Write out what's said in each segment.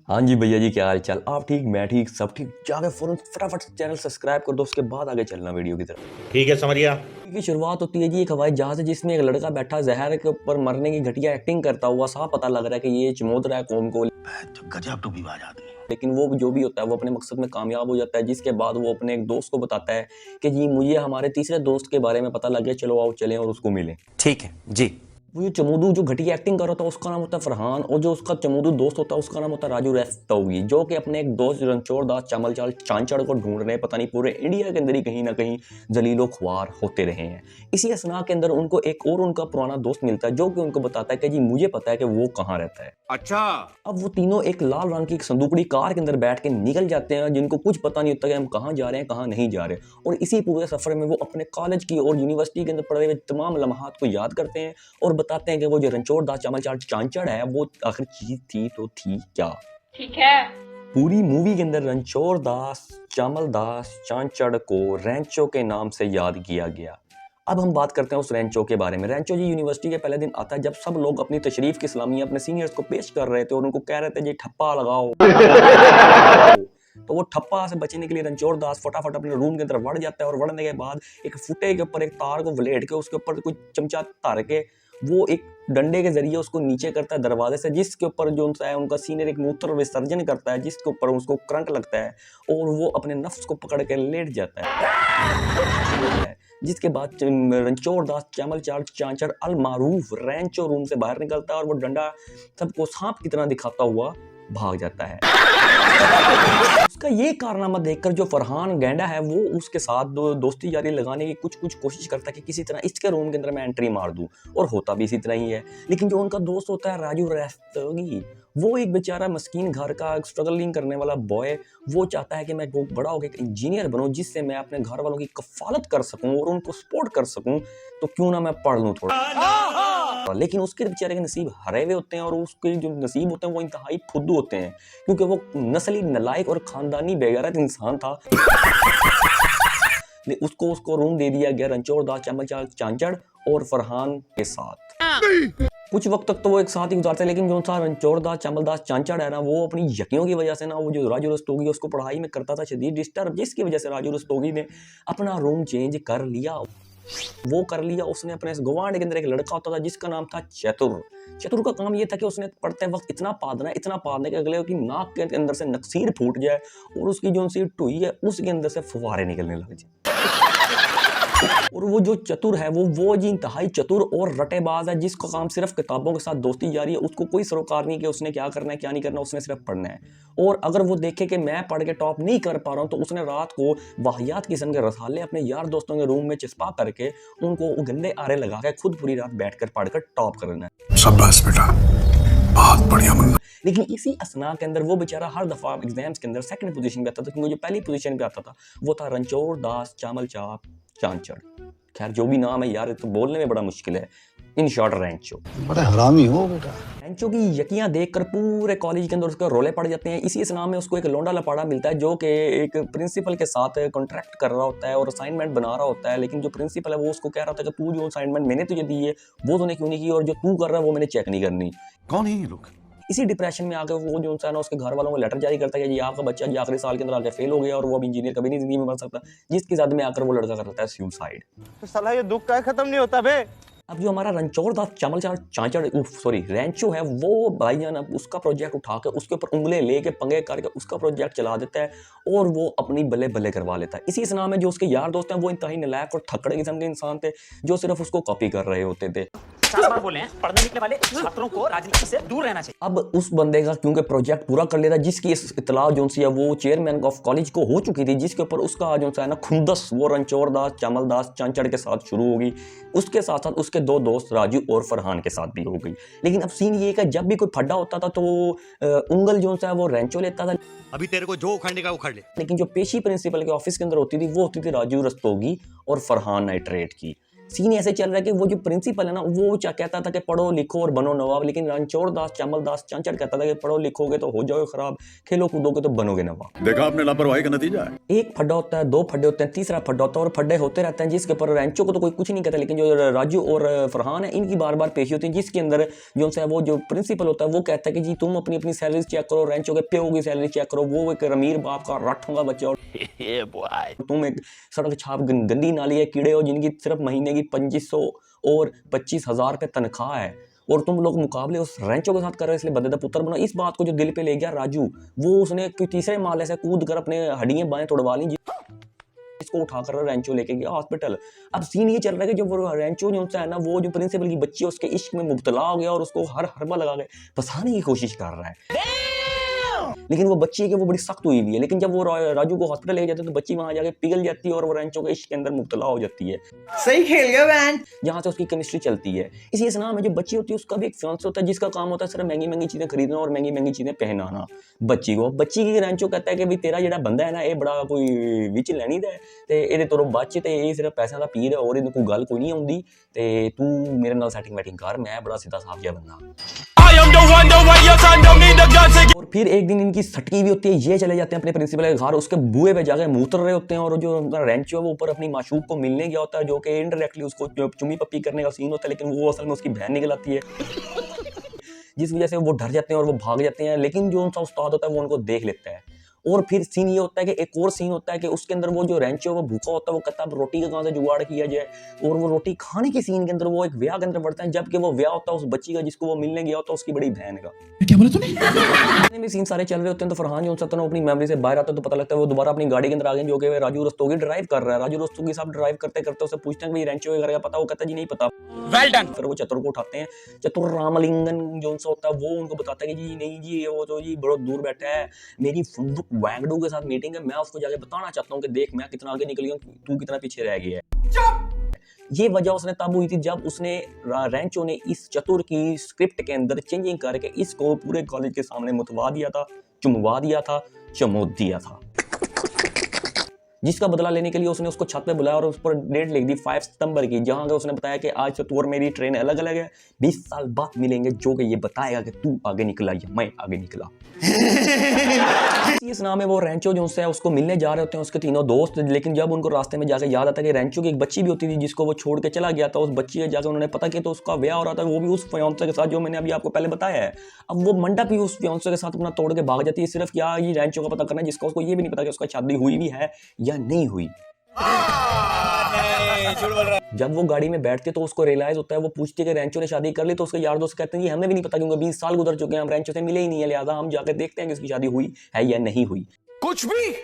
हाँ जी भैया जी, क्या हाल चाल। आप ठीक, मैं ठीक, सब ठीक। जाके फौरन फटाफट चैनल सब्सक्राइब कर दो, उसके बाद आगे चलना वीडियो की तरफ। ठीक है समरिया। की शुरुआत होती है जी एक हवाई जहाज है जिसमें एक लड़का बैठा जहर के ऊपर मरने की घटिया एक्टिंग करता हुआ साफ पता लग रहा है कि ये चमोद रहा है कौम को। गजब टोपीबाज आदमी। लेकिन वो जो भी होता है वो अपने मकसद में कामयाब हो जाता है, जिसके बाद वो अपने एक दोस्त को बताता है कि जी मुझे हमारे तीसरे दोस्त के बारे में पता लग गया, चलो आओ चलें और उसको मिलें। ठीक है जी। वो जो चमूदू जो घटिया एक्टिंग कर रहा था उसका नाम होता है फरहान, और जो उसका चमूदू दोस्त होता है उसका नाम होता है राजू रस्तोगी, जो कि अपने एक दोस्त रणछोड़ दास चामलचाल चांचड़ को ढूंढ रहे हैं। पता नहीं पूरे इंडिया के अंदर ही कहीं ना कहीं जलीलो ख्वार होते रहे हैं। इसी असना के अंदर उनको एक और उनका पुराना दोस्त मिलता है जो कि उनको बताता है कि जी मुझे पता है कि वो कहाँ रहता है। अच्छा। अब वो तीनों एक लाल रंग की एक संदूकड़ी कार के अंदर बैठ के निकल जाते हैं, जिनको कुछ पता नहीं होता कि हम कहाँ जा रहे हैं कहाँ नहीं जा रहे। और इसी पूरे सफर में वो अपने कॉलेज की और यूनिवर्सिटी के अंदर पढ़े हुए तमाम लम्हात को याद करते हैं और बताते हैं कि वो जो रणछोड़ दास चामलचाल चांचड़ है वो आखिर चीज थी तो थी क्या। ठीक है। पूरी मूवी के अंदर रणछोड़ दास चामल दास चांचड़ को रैंचो के नाम से याद किया गया। अब हम बात करते हैं उस रैंचो के बारे में। रैंचो जी यूनिवर्सिटी के पहले दिन आता है जब सब लोग अपनी तशरीफ की सलामियां अपने सीनियर्स को पेश कर रहे थे और उनको कह रहे थे जी ठप्पा लगाओ। तो वो ठप्पा से बचने के लिए रणछोड़ दास फटाफट अपने रूम के अंदर बढ़ जाता है और बढ़ने के बाद एक फुटे के ऊपर एक तार को वलेट के उसके ऊपर कुछ चमचा तार के वो एक डंडे के जरिए उसको नीचे करता है दरवाजे से, जिसके ऊपर जो है उनका सीनियर एक मूत्र विसर्जन करता है जिसके ऊपर उसको करंट लगता है और वो अपने नफ्स को पकड़ के लेट जाता है। जिसके बाद रणछोड़ दास चामलचाल चांचड़ अल मारूफ रैंचो रूम से बाहर निकलता है और वो डंडा सबको सांप की तरह दिखाता हुआ भाग जाता है। उसका ये कारनामा देखकर जो फरहान गैंडा है वो उसके साथ दोस्ती जारी लगाने की कुछ कोशिश करता है कि किसी तरह इसके रूम के अंदर मैं एंट्री मार दूं, और होता भी इसी तरह ही है। लेकिन जो उनका दोस्त होता है राजू रस्तोगी, वो एक बेचारा मस्कीन घर का स्ट्रगलिंग करने वाला बॉय, वो चाहता है कि मैं बड़ा होकर एक इंजीनियर बनूं जिससे मैं अपने घर वालों की कफालत कर सकूं और उनको सपोर्ट कर सकूं, तो क्यों ना मैं पढ़ लूं थोड़ा। लेकिन उसके बेचारे के नसीब हरे हुए होते हैं और उसके जो नसीब होते हैं वो इंतहाई फुद्दू होते हैं, क्योंकि वो नस्ली नलायक और खानदानी बेगैरत इंसान था। उसको रूम दे दिया गया रणछोड़ दास चामलचाल चांचड़ और फरहान के साथ। कुछ वक्त तक तो वो एक साथ ही गुजारते हैं, लेकिन जो सा रणछोड़ दास चामलदास चांचड़ है ना, वो अपनी यकियों की वजह से ना, वो जो राजू रस्तोगी उसको पढ़ाई में करता था शदीद डिस्टर्ब, जिसकी वजह से राजू रस्तोगी ने अपना रूम चेंज कर लिया। वो कर लिया उसने अपने इस गवांड के अंदर एक लड़का होता था जिसका नाम था चतुर। चतुर का काम ये था कि उसने पढ़ते वक्त इतना पादना कि अगले की नाक के अंदर से नक्सीर फूट जाए और उसकी जो सी टुई है उसके अंदर से फुवारे निकलने लग जाए। और वो जो चतुर है वो जी इंतहाई चतुर और रटेबाज है, जिसका काम सिर्फ किताबों के साथ दोस्ती जारी है। उसको कोई सरोकार नहीं कि उसने क्या करना है क्या नहीं करना, उसने सिर्फ पढ़ना है। और अगर वो देखे कि मैं पढ़ के टॉप नहीं कर पा रहा हूँ तो उसने रात को वाहियात किस्म के रसाले अपने यार दोस्तों के रूम में चिस्पा करके उनको गंदे आरे लगा के खुद पूरी रात बैठकर पढ़कर टॉप करना है। शाबाश बेटा, बहुत बढ़िया मुन्ना। लेकिन इसी असना के अंदर वो बेचारा हर दफा एग्जाम्स के अंदर सेकंड पोजीशन पे आता था, क्योंकि जो पहली पोजीशन पे आता था वो था रणछोड़ दास चामलचाल चांचड़। खैर जो भी नाम है यार, तो बोलने में बड़ा मुश्किल है। इन शॉर्ट रैंचो। बड़ा हरामी हो बेटा। रैंचो की यकियां देखकर पूरे कॉलेज के अंदर उसके रोले पड़ जाते हैं। इसी असना में उसको एक लौंडा लपाड़ा मिलता है जो कि एक प्रिंसिपल के साथ कॉन्ट्रैक्ट कर रहा होता है और असाइनमेंट बना रहा होता है। लेकिन जो प्रिंसिपल है वो उसको कह रहा था कि तू जो असाइनमेंट मैंने तुझे दी है वो तूने क्यों नहीं की, और जो तू कर रहा है वो मैंने चेक नहीं करनी। कौन है ये लोग? इसी डिप्रेशन में आकर वो जो है ना उसके घर वालों को लेटर जारी करता है कि जी आपका बच्चा जी आखिरी साल के अंदर आके फेल हो गया और वो अब इंजीनियर कभी नहीं जिंदगी में बन सकता, जिसकी जद में आकर वो लड़का कर लेता है सुसाइड। तो साला ये दुख का खत्म नहीं होता बे। अब जो हमारा रणछोड़ दास चामलचाल चांचड़ रैंचो है वो भाईजान अब उसका प्रोजेक्ट उठा के उसके ऊपर उंगले लेके पंगे करके उसका प्रोजेक्ट चला देता है और वो अपनी बल्ले बल्ले करवा लेता है। इसी असना में जो उसके यार दोस्त हैं वो इंतहाई नालायक और थकड़े किस्म के इंसान थे जो सिर्फ उसको कॉपी कर रहे होते थे। बोले हैं पढ़ने लिखने वाले छात्रों को राजनीति से दूर रहना चाहिए। अब उस बंदे का क्योंकि प्रोजेक्ट पूरा कर लेता, जिसकी इतला जो सी है वो चेयरमैन ऑफ कॉलेज को हो चुकी थी, जिसके ऊपर उसका जो है ना खुंदस वो रणछोड़ दास चामलदास चांचड़ के साथ शुरू होगी। उसके साथ साथ उसके दो दोस्त राजू और फरहान के साथ भी हो गई। लेकिन अब सीन ये कि जब भी कोई फड्डा होता था तो उंगल जो है वो रैंचो लेता था। अभी तेरे को जो उखाड़ने का उखाड़ ले। लेकिन जो पेशी प्रिंसिपल के ऑफिस के अंदर होती थी वो होती थी राजू रस्तोगी और फरहान नाइट्रेट की। सीन ऐसे चल रहा है कि वो जो प्रिंसिपल है ना वो कहता था कि पढ़ो लिखो और बनो नवाब, लेकिन रणछोड़ दास चामल दास चांचड़ कहता था कि पढ़ो लिखोगे तो हो जाओगे खराब, खेलो कूदोगे तो बनोगे नवाब। देखा आपने लापरवाही का नतीजा है। एक फड्डा होता है, दो फड्डे होते हैं, तीसरा फड्डा होता है और फड्डे होते रहते हैं, जिसके ऊपर रेंचो को तो कोई कुछ नहीं कहता, लेकिन जो राजू और फरहान है इनकी बार बार पेशी होती है, जिसके अंदर जो है वो जो प्रिंसिपल होता है वो कहता है कि जी तुम अपनी अपनी सैलरी चेक करो, रेंचो के प्यो की सैलरी चेक करो, वो एक अमीर बाप का रट होगा बच्चा और तुम एक सड़क छाप गंदी नाली है कीड़े हो जिनकी सिर्फ महीने की 2500 और 25,000 रुपये तनख्वाह है और तुम लोग मुकाबले उस रेंचो के साथ कर रहे हो, इसलिए बदे का पुत्र बनो। इस बात को जो दिल पे ले गया राजू, वो उसने तीसरे माले से कूद कर अपने हड्डियां बाएं तोड़वा ली, इसको उठाकर रेंचो लेके गया हॉस्पिटल। अब सीन ये चल रहा है कि जो वो रेंचो जो है ना वो जो प्रिंसिपल की बच्ची है उसके इश्क में मुब्तला हो गया और उसको हर हरबा लगा के फंसाने की कोशिश कर रहा है, लेकिन वो बच्ची है कि वो बड़ी सख्त हुई हुई है। लेकिन जब वो राजू को हॉस्पिटल ले जाते हैं तो बच्ची वहां जाके पिघल जाती है और वो रेंचो के इश्क के अंदर मुब्तला हो जाती है। सही खेल गया बैन। जहाँ से उसकी केमिस्ट्री चलती है। इसी इस्लाम में जो बच्ची होती है उसका भी एक फियांसे होता है जिसका काम होता है सिर्फ महंगी महंगी चीजें खरीदना और महंगी महंगी चीजें पहनाना बच्ची को। बच्ची की रेंचो कहता है कि भाई तेरा जेड़ा बंदा है ना ये बड़ा कोई विच लैनी दा ते एदे तोरों बच ते ये सिर्फ पैसों का पीर है और इन्हें कोई गल कोई नहीं आउंदी ते तू मेरे नाल सेटिंग वैटिंग कर, मैं बड़ा सीधा साफ जिहा बंदा। और फिर एक दिन इनकी सटकी भी होती है, ये चले जाते हैं अपने प्रिंसिपल के घर, उसके बुए पे जाके मूत्र रहे होते हैं और जो उनका रेंचो है वो ऊपर अपनी माशूक को मिलने गया होता है जो कि इनडायरेक्टली उसको चुम्मी पप्पी करने का सीन होता है, लेकिन वो असल में उसकी बहन निकल आती है जिस वजह से वो डर जाते हैं और वो भाग जाते हैं, लेकिन जो उनका उस्ताद होता है वो उनको देख लेता है। और फिर सीन ये होता है कि एक और सीन होता है कि उसके अंदर वो जो रेंचो वो भूखा होता है, वो कहता है रोटी का कहाँ से जुगाड़ किया जाए, और वो रोटी खाने के सीन के अंदर वो एक ब्याह के अंदर बढ़ता है, जबकि वो ब्याह होता है उस बच्ची का जिसको वो मिलने गया होता है उसकी बड़ी बहन का। क्या बोला तूने? भी सीन सारे चल रहे होते हैं तो फरहान जो सतना अपनी मेमोरी से बाहर आता है तो पता लगता है वो दोबारा अपनी गाड़ी के अंदर आ गए जो कि राजू रस्तोगी ड्राइव कर रहा है। राजू रस्तोगी साहब ड्राइव करते करते उसे पूछते हैं कि रेंचो के घर का पता, वो कहता है जी नहीं पता। Well done. फिर वो चतुर को उठाते हैं, चतुर रामलिंगन जो सा होता है वो उनको बताता है कि जी नहीं जी वो तो जी बहुत दूर बैठा है, मेरी फुंदुक वैंगडू के साथ मीटिंग है, मैं उसको जाके बताना चाहता हूँ कि देख मैं कितना आगे निकल गया, तू कितना पीछे रह गया है। ये वजह उसने तब हुई थी जब उसने रेंचो ने इस चतुर की स्क्रिप्ट के अंदर चेंजिंग करके इसको पूरे कॉलेज के सामने मुतवा दिया था, चुमवा दिया था, चमोद दिया था, जिसका बदला लेने के लिए उसने उसको छत पे बुलाया और उस पर डेट लिख दी 5 सितंबर की, जहां उसने बताया कि आज से तू और मेरी ट्रेन अलग अलग है, 20 साल बाद मिलेंगे, जो कि ये बताएगा कि तू आगे निकला या मैं आगे निकला। इस नाम में वो रेंचो जो है उसको मिलने जा रहे होते हैं उसके तीनों दोस्त, लेकिन जब उनको रास्ते में जाकर याद आता है कि रेंचो की एक बच्ची भी होती थी जिसको वो छोड़ के चला गया था, उस बच्ची के जाकर उन्होंने पता किया तो उसका ब्याह हो रहा था, वो भी उस फियांसे के साथ जो मैंने अभी आपको पहले बताया है। अब वो मंडप भी उस फियांसे के साथ अपना तोड़ के भाग जाती है, सिर्फ क्या ये रेंचो का पता करना है जिसका उसको ये भी नहीं पता कि उसका शादी हुई भी है या नहीं हुई। जब वो गाड़ी में बैठते तो उसको रियलाइज होता है, वो पूछती है कि रेंचो ने शादी कर ली, तो उसके यार दोस्त कहते हैं कि हमें भी नहीं पता क्योंकि 20 साल गुजर चुके हैं, हम रेंचो से मिले ही नहीं है, लिहाजा हम जाकर देखते हैं कि उसकी शादी हुई है या नहीं हुई। कुछ भी।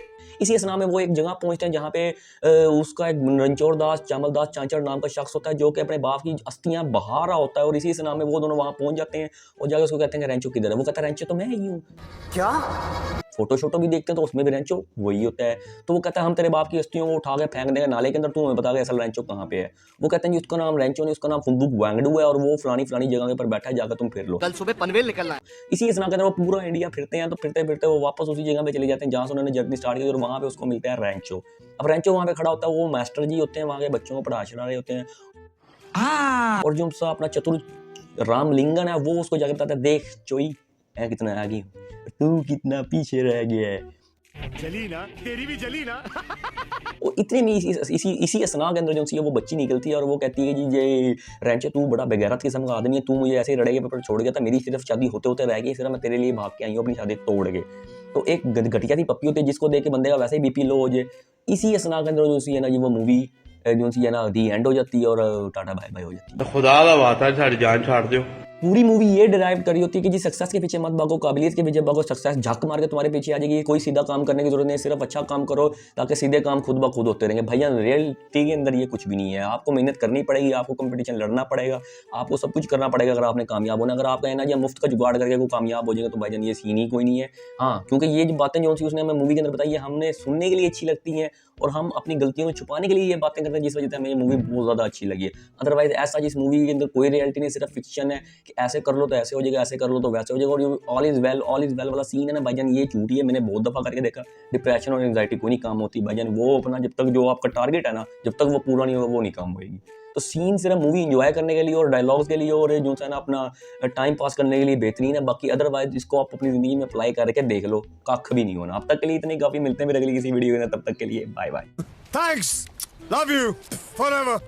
इसी असना में वो एक जगह पहुंचते हैं जहाँ पे उसका एक रणछोड़ दास चामल दास चांचड़ नाम का शख्स होता है जो कि अपने बाप की अस्थियां बहा रहा होता है, और इसी असना में वो दोनों वहां पहुंच जाते हैं और जाकर उसको कहते हैं कि रेंचो किधर है। वो कहता है रेंचो तो मैं ही हूँ। क्या फोटो शोटो भी देखते हैं तो उसमें भी रेंचो वही होता है। तो वो कहता है हम तेरे बाप की अस्थियों को उठा के फेंक देंगे नाले के अंदर, तू हमें बता के असल रेंचो कहाँ पे है। वो कहते हैं जी उसका नाम रेंचो नहीं, उसका नाम फुंदुक वैंगडू है और वो फलानी फलानी जगह पर बैठा है, जाकर तुम फिर लो। कल सुबह पनवेल निकलना है। इसी असना के अंदर वो पूरा इंडिया फिरते हैं, तो फिरते फिरते वो वापस उसी जगह पे चले जाते हैं जहाँ से उन्होंने जर्नी स्टार्ट की और वहाँ पे उसको मिलता है रेंचो। अब रेंचो वहाँ पे खड़ा होता है, वो मास्टर जी होते हैं वहाँ के बच्चों को पढ़ा चढ़ा रहे होते हैं, और जो उसका अपना चतुर रामलिंगन है वो उसको जाके बताता है देख चोई मैं कितना आगे हूँ, तू कितना पीछे रह गया है। जली ना तेरी भी जली ना। और इतने में इसी असना के अंदर जो सी है वो बच्ची निकलती है और वो कहती है जी ये रेंचो तू बड़ा बेगैरत किस्म का आदमी है, तू मुझे ऐसे रड़े के पेपर छोड़ गया था, मेरी सिर्फ शादी होते होते रह गई, सिर्फ मैं तेरे लिए भाग के आई हूँ अपनी शादी तोड़ के। तो एक घटिया सी पप्पी होती है जिसको देख के बंदे का वैसे ही बीपी लो हो जाए। इसी असना के अंदर जो सी है ना जी वो मूवी जो सी है ना दी एंड हो जाती है और टाटा बाय बाय हो जाती है। तो खुदा दा वास्ता सारी जान छाड़ दियो। पूरी मूवी ये डिराइव करी होती है कि जी सक्सेस के पीछे मत भागो, काबिलियत के पीछे भागो, सक्सेस झक मार के तुम्हारे पीछे आ जाएगी, कोई सीधा काम करने की जरूरत नहीं, सिर्फ अच्छा काम करो ताकि सीधे काम खुद ब खुद होते रहेंगे। भैया रियलिटी के अंदर ये कुछ भी नहीं है, आपको मेहनत करनी पड़ेगी, आपको कंपटीशन लड़ना पड़ेगा, आपको सब कुछ करना पड़ेगा अगर आपने कामयाब होना। अगर आप कहना जी मुफ्त का जुगाड़ करके कोई कामयाब हो जाएगा तो भाईजान ये सीन ही कोई नहीं है। हाँ, क्योंकि ये जो बातें जो सी उसने हमें मूवी के अंदर बताई है हमने सुनने के लिए अच्छी लगती हैं और हम अपनी गलतियों को छुपाने के लिए ये बातें करते हैं, जिस वजह से हमें ये मूवी बहुत ज़्यादा अच्छी लगी है। अदरवाइज ऐसा जिस मूवी के अंदर कोई रियलिटी नहीं, सिर्फ फिक्शन है कि ऐसे कर लो तो ऐसे हो जाएगा, ऐसे कर लो तो वैसे हो जाएगा, और ऑल इज़ वेल वाला सीन है ना भाईजान, ये झूठी है, मैंने बहुत दफ़ा करके देखा। डिप्रेशन और एंग्जाइटी कोई नहीं काम होती भाईजान, वो अपना जब तक जो आपका टारगेट है ना, जब तक वो पूरा नहीं होगा वो नहीं काम होएगी। तो सीन सिर्फ मूवी एंजॉय करने के लिए और डायलॉग्स के लिए और जो है ना अपना टाइम पास करने के लिए बेहतरीन है, बाकी अदरवाइज इसको आप अपनी ज़िंदगी में अप्लाई करके देख लो, कख भी नहीं होना। अब तक के लिए इतनी काफ़ी, मिलते हैं फिर अगली किसी वीडियो में, तब तक के लिए bye bye. Thanks. Love you. Forever.